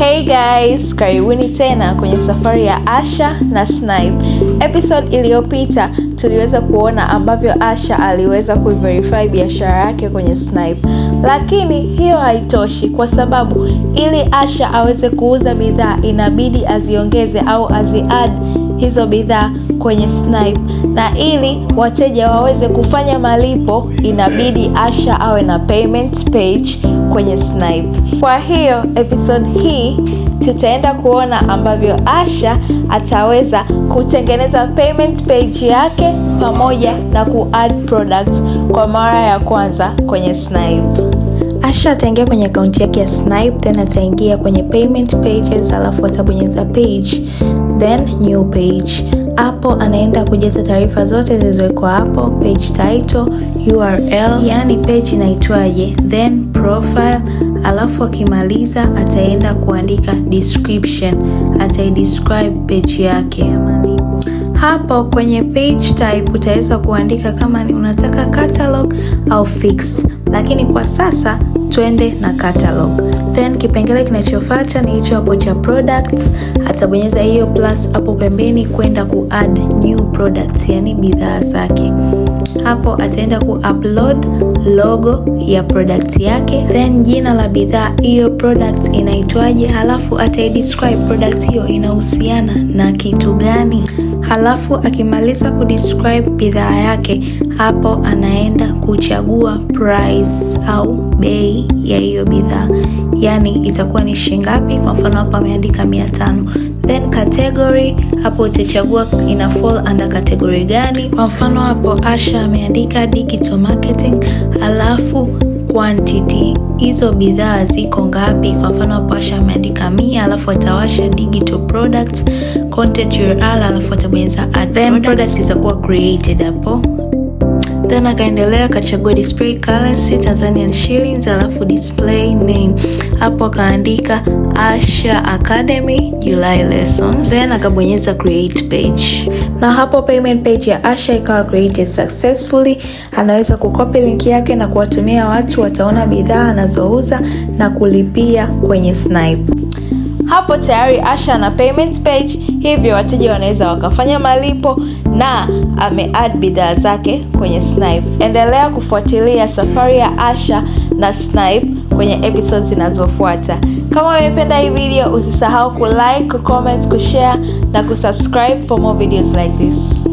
Hey guys, karibuni tena kwenye safari ya Asha na Snipe. Episode iliyopita tuliweza kuona ambavyo Asha aliweza kuverify biashara yake kwenye Snipe. Lakini hiyo haitoshi, kwa sababu ili Asha aweze kuuza bidhaa inabidi aziongeze au azi-add hizo bidhaa kwenye Snipe, na ili wateja waweze kufanya malipo inabidi Asha awe na payment page kwenye Snipe. Kwa hiyo episode hii tutaenda kuona ambavyo Asha ataweza kutengeneza payment page yake pamoja na ku-add products kwa mara ya kwanza kwenye Snipe. Asha ataingia kwenye akaunti yake ya Snipe, then ataingia kwenye payment pages, alafu atabonyeza page, then new page. Hapo anaenda kujaza taarifa zote zilizowekwa hapo, page title, URL, yani page inaitwaje, then profile, alafu akimaliza ataenda kuandika description, ataidescribe page yake ya malipo. Hapo kwenye page type utaweza kuandika kama ni unataka catalog au fixed, lakini kwa sasa twende na catalog. Then kipengele kinachofuata ni hicho hapo cha products, atabonyeza hiyo plus hapo pembeni kwenda ku-add new products, yani bidhaa zake. Hapo ataenda ku-upload logo ya product yake, then jina la bidhaa hiyo product inaitwaje, halafu ataidescribe product hiyo inahusiana na kitu gani. Halafu akimaliza kudescribe bidhaa yake, hapo anaenda kuchagua price au bei ya hiyo bidhaa, yani itakuwa ni shingapi. Kwa mfano hapa ameandika 500. Then category, hapo utachagua ina fall under category gani. Kwa mfano hapo Asha ameandika digital marketing, alafu quantity, hizo bidhaa ziko ngapi. Kwa mfano hapo Asha ameandika 100, alafu atawasha digital products, content URL, alafu atabonyeza add, then products itakuwa created hapo. Then akaendelea akachagua display currency Tanzanian shillings, alafu display name, hapo akaandika Asha Academy July lessons, then akabonyeza create page, na hapo payment page ya Asha ikawa created successfully. Anaweza kukopi link yake na kuwatumia watu, wataona bidhaa anazouza na kulipia kwenye Snipe. Hapo tayari Asha na payment page, hivyo wateja wanaweza wakafanya malipo na ame-add bidhaa zake kwenye Snipe. Endelea kufuatilia safari ya Asha na Snipe kwenye episodes zinazofuata. Kama umependa hii video, usisahau ku-like, ku-comment, ku-share na ku-subscribe for more videos like this.